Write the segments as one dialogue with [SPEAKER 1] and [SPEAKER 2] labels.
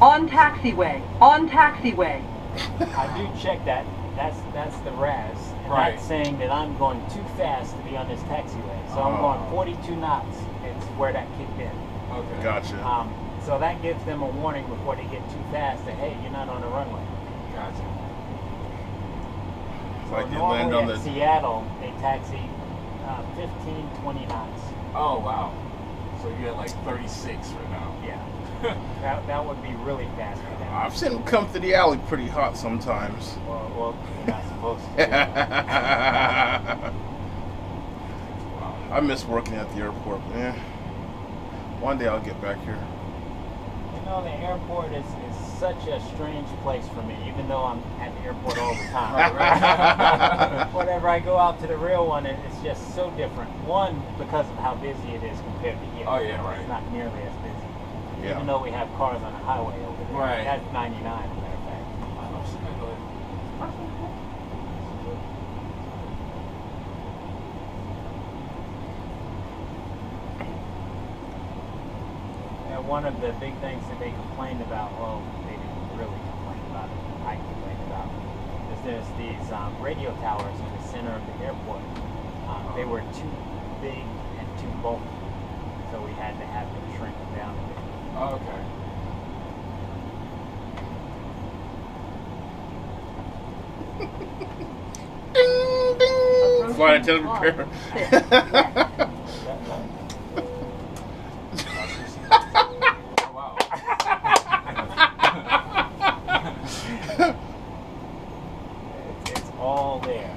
[SPEAKER 1] On taxiway. On taxiway.
[SPEAKER 2] I do check that. That's the RAS. And
[SPEAKER 3] Right.
[SPEAKER 2] that's saying that I'm going too fast to be on this taxiway. So I'm going 42 knots. It's where that kicked in.
[SPEAKER 3] Okay.
[SPEAKER 4] Gotcha.
[SPEAKER 2] So that gives them a warning before they get too fast that, hey, you're not on the runway.
[SPEAKER 3] Gotcha.
[SPEAKER 4] It's like you
[SPEAKER 2] Normally
[SPEAKER 4] land on
[SPEAKER 2] at
[SPEAKER 4] the.
[SPEAKER 2] Seattle, they taxi 15, 20 knots.
[SPEAKER 3] Oh wow. So you had like 36 right now.
[SPEAKER 2] Yeah. that would be really fast for them.
[SPEAKER 4] I've seen them come through the alley pretty hot sometimes.
[SPEAKER 2] Well, you're not supposed to.
[SPEAKER 3] Wow.
[SPEAKER 4] I miss working at the airport, man. One day I'll get back here.
[SPEAKER 2] You know, the airport is such a strange place for me, even though I'm at the airport all the time. Whenever I go out to the real one, it's just so different. One, because of how busy it is compared to here.
[SPEAKER 3] Oh, yeah, right.
[SPEAKER 2] It's not nearly as busy.
[SPEAKER 4] Yeah.
[SPEAKER 2] Even though we have cars on the highway over there.
[SPEAKER 3] Right.
[SPEAKER 2] That's 99, as a matter of fact. And one of the big things that they complained about, well, they didn't really complain about it, I complained about, is there's these radio towers in the center of the airport. They were too big and too bulky, so we had to have them shrink them down a bit.
[SPEAKER 3] Okay.
[SPEAKER 4] Ding, ding. Flight attendant
[SPEAKER 1] One,
[SPEAKER 4] prepare.
[SPEAKER 1] six, left.
[SPEAKER 3] Oh wow.
[SPEAKER 2] It's all there.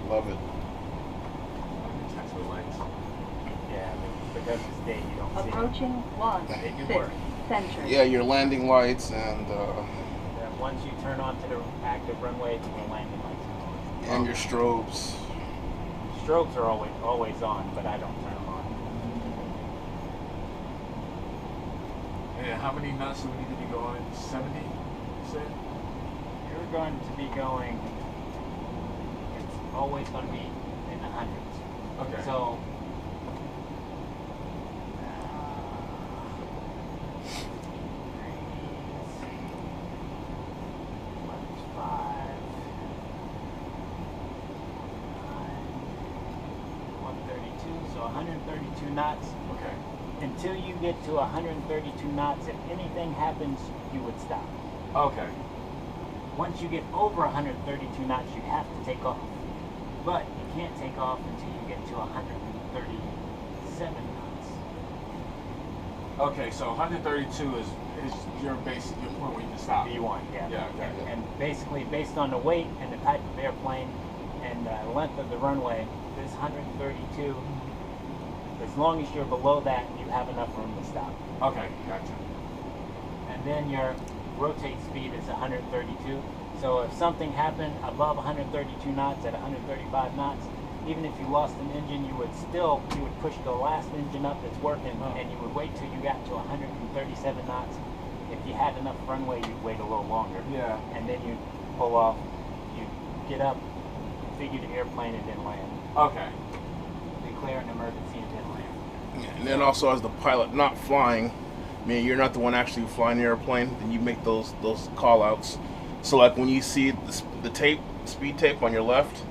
[SPEAKER 4] Love it.
[SPEAKER 3] Taxiway lights.
[SPEAKER 2] Yeah, but because it's day, you don't see it.
[SPEAKER 1] Approaching one,
[SPEAKER 2] They do
[SPEAKER 1] six,
[SPEAKER 2] work.
[SPEAKER 1] center.
[SPEAKER 4] Yeah, your landing lights and
[SPEAKER 2] Once you turn onto the active runway, the landing lights.
[SPEAKER 4] and your strobes.
[SPEAKER 2] Strobes are always on, but I don't turn them on.
[SPEAKER 3] And how many knots do we need to be going? 70, you said?
[SPEAKER 2] You're going to be going. It's always going to be in the hundreds.
[SPEAKER 3] Okay.
[SPEAKER 2] So. So 132 knots.
[SPEAKER 3] Okay.
[SPEAKER 2] Until you get to 132 knots, if anything happens, you would stop.
[SPEAKER 3] Okay.
[SPEAKER 2] Once you get over 132 knots, you have to take off. But you can't take off until you get to 137 knots.
[SPEAKER 3] Okay, so 132 is your point where you can stop.
[SPEAKER 2] V1, yeah.
[SPEAKER 3] Yeah, okay.
[SPEAKER 2] And basically, based on the weight and the type of airplane and the length of the runway, this 132, as long as you're below that, you have enough room to stop.
[SPEAKER 3] Okay, gotcha.
[SPEAKER 2] And then your rotate speed is 132. So if something happened above 132 knots at 135 knots, even if you lost an engine, you would push the last engine up that's working, and you would wait till you got to 137 knots. If you had enough runway, you'd wait a little longer.
[SPEAKER 3] Yeah.
[SPEAKER 2] And then you pull off, you get up, figure the airplane, and then land.
[SPEAKER 3] Okay.
[SPEAKER 2] Declare an emergency and then land.
[SPEAKER 4] And then also, as the pilot not flying, I mean, you're not the one actually flying the airplane, then you make those call outs. So like when you see the tape, speed tape on your left,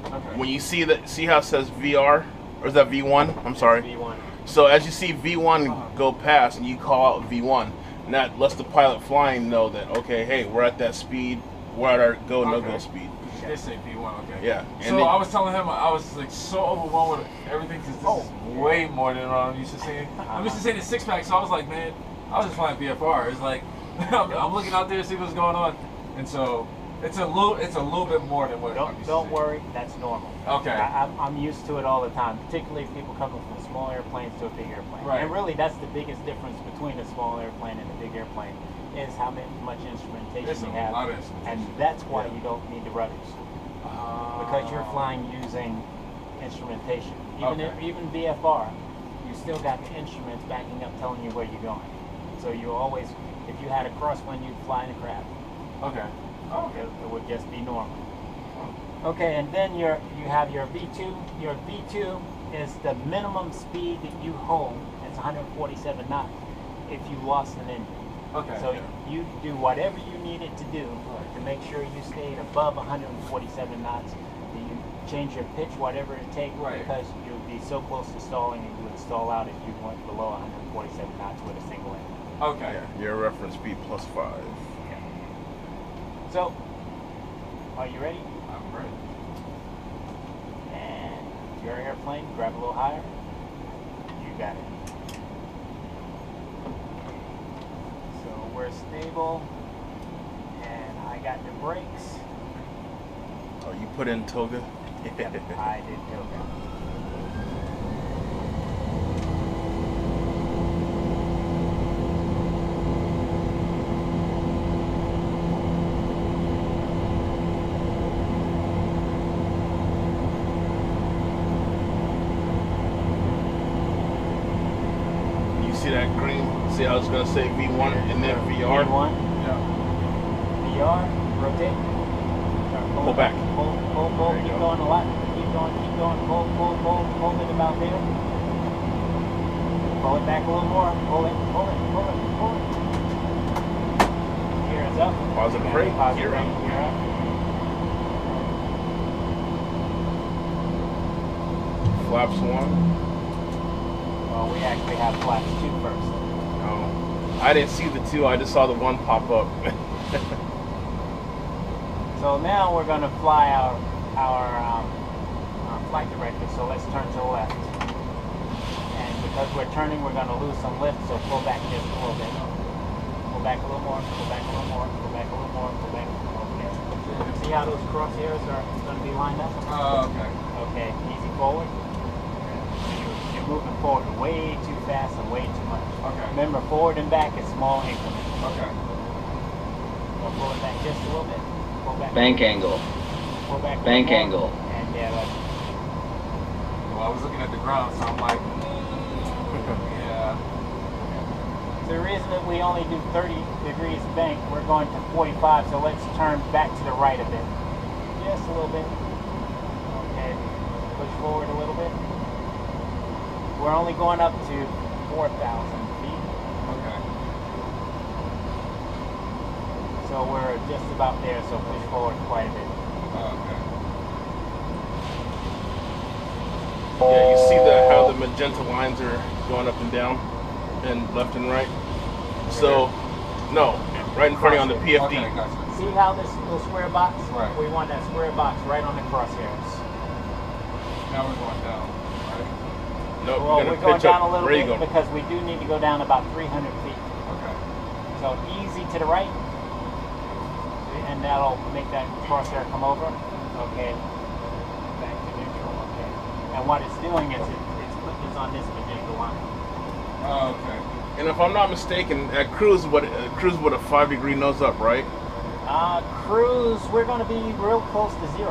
[SPEAKER 3] Okay.
[SPEAKER 4] when you see how it says VR, or is that V1? I'm sorry.
[SPEAKER 2] V1.
[SPEAKER 4] So as you see V1 go past and you call out V1, and that lets the pilot flying know that, okay, hey, we're at that speed, we're at our go, no-go speed.
[SPEAKER 3] You did say V1, okay.
[SPEAKER 4] Yeah.
[SPEAKER 3] So I was telling him I was like so overwhelmed with everything because this is way more than what I'm used to seeing. I'm used to seeing the six-pack, so I was like, man, I was just flying VFR. It's like I'm looking out there to see what's going on, and so it's a little bit more than what I'm used to
[SPEAKER 2] Don't
[SPEAKER 3] seeing.
[SPEAKER 2] worry, that's normal.
[SPEAKER 3] Okay.
[SPEAKER 2] I'm used to it all the time, particularly if people coming from small airplanes to a big airplane.
[SPEAKER 3] Right.
[SPEAKER 2] And really, that's the biggest difference between a small airplane and a big airplane is how much instrumentation
[SPEAKER 3] It's a
[SPEAKER 2] you have.
[SPEAKER 3] lot of instrumentation.
[SPEAKER 2] And that's why
[SPEAKER 3] Yeah.
[SPEAKER 2] you don't need the rudders. Because you're flying using instrumentation. Even VFR, you still got the instruments backing up telling you where you're going. So you always, if you had a crosswind, you'd fly in a crab.
[SPEAKER 3] Okay.
[SPEAKER 2] It would just be normal. Okay, and then you have your V2. Your V2 is the minimum speed that you hold. It's 147 knots. if you lost an engine.
[SPEAKER 3] Okay.
[SPEAKER 2] So
[SPEAKER 3] yeah.
[SPEAKER 2] you do whatever you needed to do to make sure you stayed above 147 knots. You change your pitch, whatever it takes, because you'll be so close to stalling and you would stall out if you went below 147 knots with a single engine.
[SPEAKER 3] Okay.
[SPEAKER 4] Yeah, your reference speed +5.
[SPEAKER 2] Yeah. So, are you ready?
[SPEAKER 3] I'm ready.
[SPEAKER 2] And your airplane, grab a little higher. You got it. So we're stable, and I got the brakes.
[SPEAKER 4] Oh, you put in toga?
[SPEAKER 2] Yep, I did toga.
[SPEAKER 4] You see that green? See, I was gonna say V1 and then VR.
[SPEAKER 2] V1,
[SPEAKER 3] Yeah.
[SPEAKER 2] VR, rotate.
[SPEAKER 4] Pull back.
[SPEAKER 2] Pull,
[SPEAKER 4] There you
[SPEAKER 2] keep
[SPEAKER 4] go.
[SPEAKER 2] going a lot. Keep going, pull, hold it about there. Pull it back a little more. Pull it. Gears up.
[SPEAKER 4] Positive brake.
[SPEAKER 2] Positive
[SPEAKER 4] Gear
[SPEAKER 2] brake.
[SPEAKER 4] up.
[SPEAKER 2] Gear up.
[SPEAKER 4] Flaps 1.
[SPEAKER 2] Well, we actually have flaps 2 first.
[SPEAKER 4] No, I didn't see the 2. I just saw the 1 pop up.
[SPEAKER 2] So now we're going to fly our flight director. So let's turn to the left. And because we're turning, we're going to lose some lift. So pull back just a little bit. Pull back a little more. Pull back a little more. Pull back a little more. Pull back. Okay. See how those crosshairs are going to be lined up?
[SPEAKER 3] Okay.
[SPEAKER 2] Okay. Easy forward. You're moving forward way too fast and way too much.
[SPEAKER 3] Okay.
[SPEAKER 2] Remember, forward and back is small increments.
[SPEAKER 3] Okay.
[SPEAKER 2] So pull it back just a little bit. Pull back.
[SPEAKER 5] Bank angle.
[SPEAKER 2] Pull back. a
[SPEAKER 5] Bank
[SPEAKER 2] little
[SPEAKER 5] angle.
[SPEAKER 2] more. And yeah, that's
[SPEAKER 3] Well, I was looking at the ground, so I'm like, yeah.
[SPEAKER 2] the reason that we only do 30 degrees bank. We're going to 45, so let's turn back to the right a bit. Just a little bit. Okay. Push forward a little bit. We're only going up to 4,000 feet.
[SPEAKER 3] Okay.
[SPEAKER 2] So we're just about there, so push forward quite a bit.
[SPEAKER 3] Okay.
[SPEAKER 4] Yeah, you see how the magenta lines are going up and down and left and right? So, no, right in front of you on the PFD.
[SPEAKER 3] Okay, gotcha.
[SPEAKER 2] See how this little square box?
[SPEAKER 3] Right.
[SPEAKER 2] We want that square box right on the crosshairs.
[SPEAKER 3] Now we're going down, right?
[SPEAKER 4] No,
[SPEAKER 2] Well,
[SPEAKER 4] we're
[SPEAKER 2] we're
[SPEAKER 4] gonna
[SPEAKER 2] going
[SPEAKER 4] pitch
[SPEAKER 2] down
[SPEAKER 4] up.
[SPEAKER 2] a little
[SPEAKER 4] Where you
[SPEAKER 2] bit
[SPEAKER 4] going?
[SPEAKER 2] because we do need to go down about 300 feet.
[SPEAKER 3] Okay.
[SPEAKER 2] So easy to the right, and that'll make that crosshair come over. Okay, back to neutral. Okay, and what it's doing is it's on this particular line.
[SPEAKER 3] Okay.
[SPEAKER 4] And if I'm not mistaken, at cruise with a 5-degree nose up, right?
[SPEAKER 2] Cruise, we're going to be real close to 0.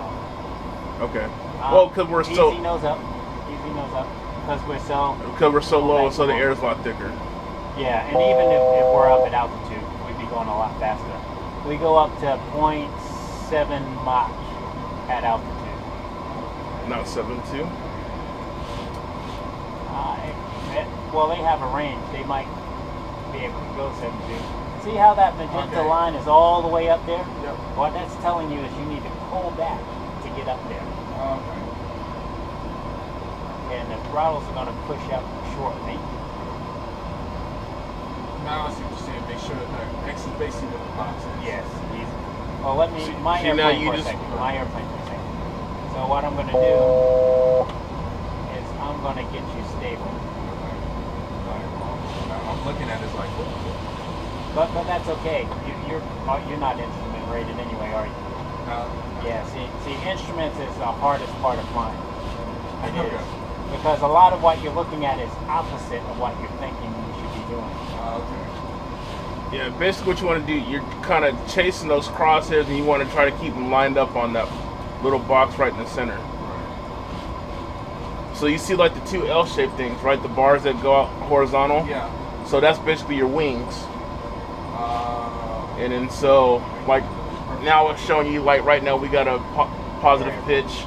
[SPEAKER 4] Okay. Well, because we're
[SPEAKER 2] easy
[SPEAKER 4] so
[SPEAKER 2] nose up, because we're so
[SPEAKER 4] low, so the air is a lot thicker.
[SPEAKER 2] Yeah, and even if we're up at altitude, we'd be going a lot faster. We go up to 0.7 Mach at altitude.
[SPEAKER 4] Not 7.2.
[SPEAKER 2] Well, they have a range. They might be able to go 7.2. See how that magenta line is all the way up there?
[SPEAKER 3] Yep.
[SPEAKER 2] What that's telling you is you need to pull back to get up there.
[SPEAKER 3] Okay.
[SPEAKER 2] And the throttles are going to push up shortly.
[SPEAKER 3] Now I see what you're saying. Make sure that the X is basically what the box is.
[SPEAKER 2] Yes, easy. Well, let me, my
[SPEAKER 4] see, now
[SPEAKER 2] airplane
[SPEAKER 4] you
[SPEAKER 2] for a
[SPEAKER 4] just-
[SPEAKER 2] second. My airplane for a second. So what I'm going to do is I'm going to get you stable.
[SPEAKER 3] I'm looking at it like,
[SPEAKER 2] But that's okay. You're not instrument rated anyway, are you? Yeah. See, instruments is the hardest part of flying. It is.
[SPEAKER 3] Okay.
[SPEAKER 2] Because a lot of what you're looking at is opposite of what you're thinking you should be doing.
[SPEAKER 3] Okay.
[SPEAKER 4] Yeah, basically what you want to do, you're kind of chasing those crosshairs and you want to try to keep them lined up on that little box right in the center. So you see like the 2 L-shaped things, right? The bars that go out horizontal.
[SPEAKER 3] Yeah.
[SPEAKER 4] So that's basically your wings. And then so, like, now it's showing you, like, right now we got a positive pitch.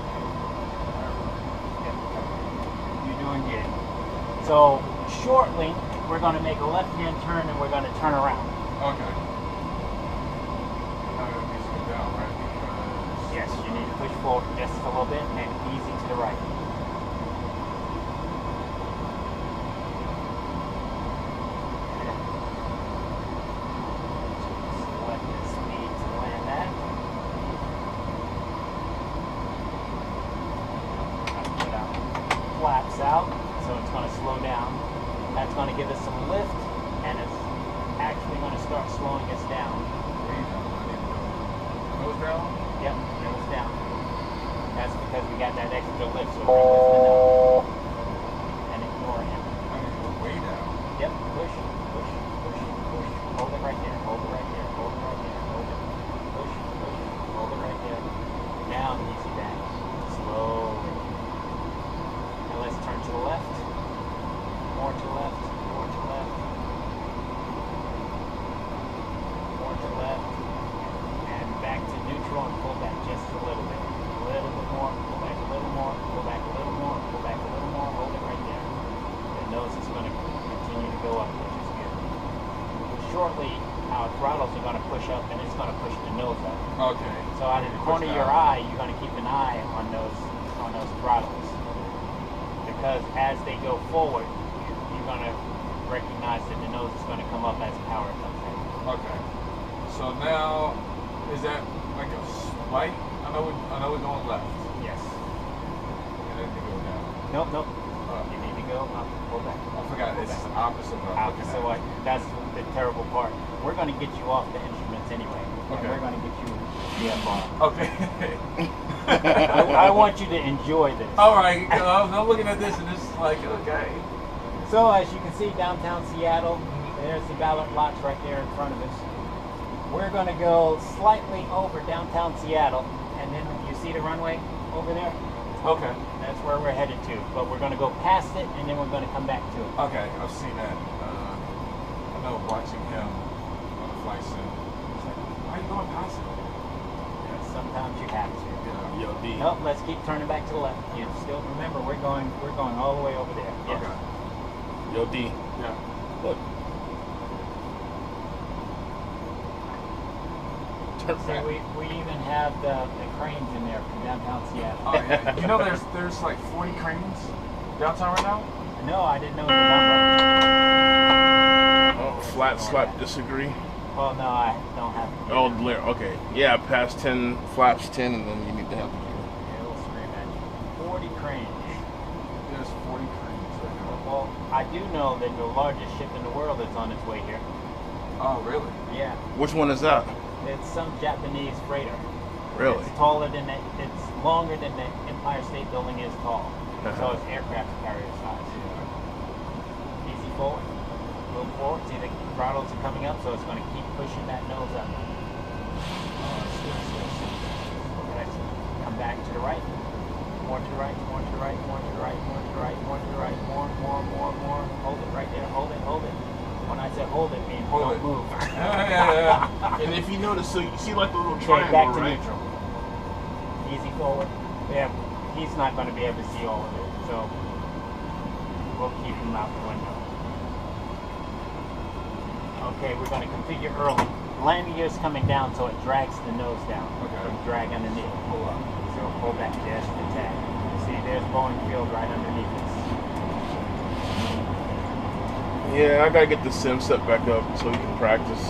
[SPEAKER 2] You're doing good. So shortly, we're going to make a left-hand turn and we're going to turn around.
[SPEAKER 3] Okay. Now it needs to go down, right? Because
[SPEAKER 2] Yes, you need to push forward just a little bit and easy to the right. Select the speed to land that. Put our flaps out, so it's going to slow down. That's going to give us some lift, and it's actually going to start slowing us down.
[SPEAKER 3] Nose down?
[SPEAKER 2] Yep, nose down. That's because we got that extra lift, so we're lifting up and ignore him.
[SPEAKER 3] I need to go way down.
[SPEAKER 2] Yep, push, push, push, push. Hold it right there, hold it right there, hold it right there, hold it. Push, push, hold it right there. Now easy back. Slowly. Now let's turn to the left. More to the left, more to the left. More to the left. And back to neutral and pull back just a little bit. A little bit more, pull back a little more, pull back a little more, pull back a little more, hold it right there. The nose is going to continue to go up, which is good. Shortly, our throttles are going to push up and it's going to push the nose up.
[SPEAKER 3] Okay.
[SPEAKER 2] So out of the corner of your eye, you're going to keep an eye on those throttles. Because as they go forward, you're going to recognize that the nose is going to come up as power comes in.
[SPEAKER 3] Okay. So now, is that like a slight? I know we're going left.
[SPEAKER 2] Yes.
[SPEAKER 3] And then we go down.
[SPEAKER 2] Nope, nope. You need to go up, pull back.
[SPEAKER 3] I forgot.
[SPEAKER 2] Pull
[SPEAKER 3] It's
[SPEAKER 2] back.
[SPEAKER 3] the opposite of what I'm looking
[SPEAKER 2] Opposite
[SPEAKER 3] at.
[SPEAKER 2] way. That's the terrible part. We're going to get you off the instruments anyway. And
[SPEAKER 3] Okay.
[SPEAKER 2] we're going to get you VFR.
[SPEAKER 3] Okay.
[SPEAKER 2] I want you to enjoy this.
[SPEAKER 3] All right. I'm looking at this and it's like, okay.
[SPEAKER 2] So as you can see, downtown Seattle, there's the ballot lots right there in front of us. We're going to go slightly over downtown Seattle, and then you see the runway over there?
[SPEAKER 3] Okay.
[SPEAKER 2] That's where we're headed to. But we're going to go past it, and then we're going to come back to it.
[SPEAKER 3] Okay. I've seen that. I know watching him on the flight sim. It's like, why are you going past it?
[SPEAKER 2] And sometimes you have to.
[SPEAKER 3] Yeah.
[SPEAKER 4] Yo, D.
[SPEAKER 2] Nope, let's keep turning back to the left. You still remember we're going all the way over there. Yes.
[SPEAKER 3] Okay.
[SPEAKER 4] Yo, D.
[SPEAKER 3] Yeah.
[SPEAKER 4] Look. Turn
[SPEAKER 2] See,
[SPEAKER 4] back.
[SPEAKER 2] we even have the cranes in there from downtown Seattle.
[SPEAKER 3] Oh, yeah. You know, there's like 40 cranes downtown right now.
[SPEAKER 2] No, I didn't know the number.
[SPEAKER 4] Oh, flat slap disagree.
[SPEAKER 2] Well, no, I don't have.
[SPEAKER 4] Oh, Dierre. Okay. Yeah, past 10, flaps 10, and then you need to have the gear.
[SPEAKER 2] Yeah, we'll scream at you. 40 cranes.
[SPEAKER 3] There's 40 cranes right now.
[SPEAKER 2] Well, I do know that the largest ship in the world is on its way here.
[SPEAKER 3] Oh, really?
[SPEAKER 2] Yeah,
[SPEAKER 4] Which one is that?
[SPEAKER 2] it's some Japanese freighter.
[SPEAKER 4] Really?
[SPEAKER 2] It's taller than it's longer than the Empire State Building is tall. So it's aircraft carrier size. Easy forward. Move forward. See the throttles are coming up, so it's going to keep pushing that nose up. Let's come back to the right. More to the right, more to the right, more to the right, more to the right, more to the right, more. Hold it right there. Hold it. When I said hold it, means
[SPEAKER 3] Hold
[SPEAKER 2] don't
[SPEAKER 3] it.
[SPEAKER 2] move.
[SPEAKER 3] Yeah.
[SPEAKER 4] And if you notice, so you see like the little
[SPEAKER 2] Okay,
[SPEAKER 4] triangle,
[SPEAKER 2] back to
[SPEAKER 4] right?
[SPEAKER 2] neutral. Easy forward. Yeah, he's not going to be able to see all of it, so we'll keep him out the window. Okay, we're going to configure early. Landing gear is coming down, so it drags the nose down.
[SPEAKER 3] Okay.
[SPEAKER 2] So drag underneath.
[SPEAKER 3] Pull up.
[SPEAKER 2] So pull back just a tad. See, there's Boeing Field right underneath us.
[SPEAKER 4] Yeah, I gotta get the sim set back up so we can practice.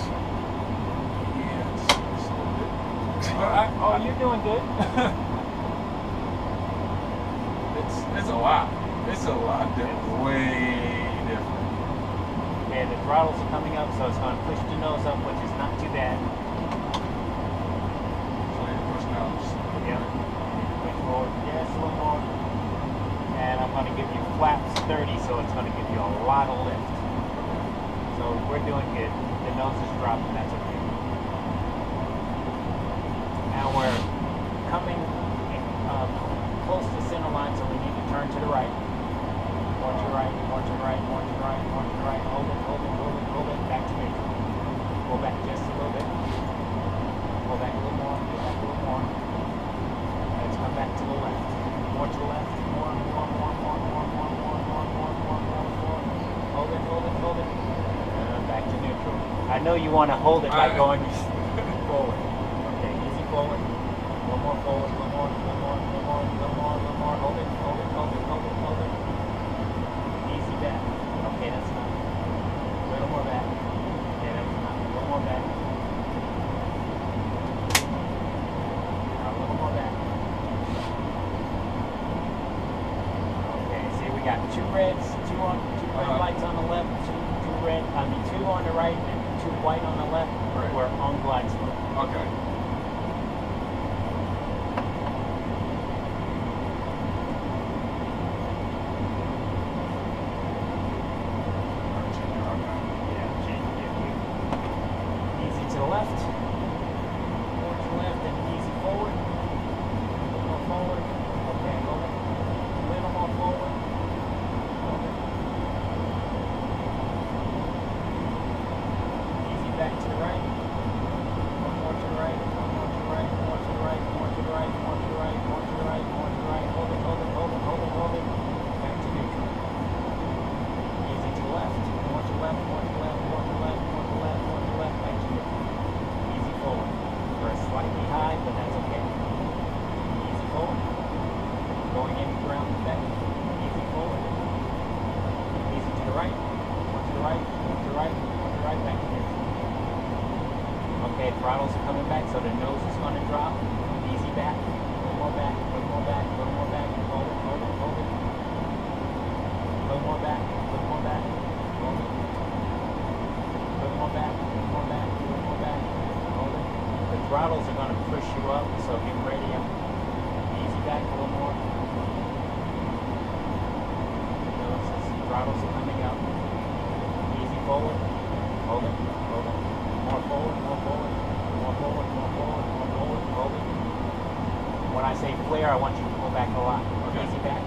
[SPEAKER 2] Oh, you're doing good.
[SPEAKER 3] It's a lot. It's a lot different. Way different.
[SPEAKER 2] Okay, the throttles are coming up, so it's going to push the nose up, which is not too bad.
[SPEAKER 3] So you're pushing out.
[SPEAKER 2] Yeah. Push forward just a little more. And I'm going to give you flaps 30, so it's going to give you a lot of lift. So we're doing good. The nose is dropping, that's okay. Now we're coming close to center line, so we need to turn to the right. More to the right, more to the right, more to the right, more to the right. Hold it. Back to neutral. Pull back just a little bit. Pull back a little more, pull back a little more. Let's come back to the left. More to the left. More. Hold it. know you want to hold it by
[SPEAKER 3] Alright.
[SPEAKER 2] going forward. Okay, easy forward. One more forward, one more, one more, one more, one more, one more. Hold it, hold it, hold it, hold it, hold it. Easy back. Okay, that's enough. A little more back. Okay, that's enough. A little more back. Now a little more back. Okay, see we got two red lights on the left, two on the right, and two white on the left.
[SPEAKER 3] Right.
[SPEAKER 2] We're on glide slope.
[SPEAKER 3] Okay.
[SPEAKER 2] Yeah, change gear. Easy to the left. More to the left and easy forward. A little more forward. Okay, hold it. A little more forward. Hold it. Easy back to the right. One more to the right. One more to the right. More to the right. More to the right. More to the right. More to the right. More to the right. Hold it. Hold it. Hold it. Hold it. Hold it. Back to neutral. Easy to the left. More to the left. More to the left. More to the left. More to the left. More to the left. Back to neutral. Easy forward. We're slightly high, but that's okay. Easy forward. Going in ground back. Easy forward. Easy to the right. More to the right. More to the right. More to the right. Back to neutral. Okay, throttles are coming back, so the nose is going to drop. Easy back. A little more back. A little more back. A little more back. Hold it. Hold it. Hold it. A little more back. A little more back. Hold it. A little more back. A little more back. A little more back. Hold it. The throttles are going to push you up, so get ready. Easy back a little more. Noses, throttles are coming up. Easy forward. Hold it. Hold it. More forward. More forward. More forward. More forward. More forward. Hold it. When I say flare, I want you to pull back a lot.
[SPEAKER 3] Okay.
[SPEAKER 2] Easy back.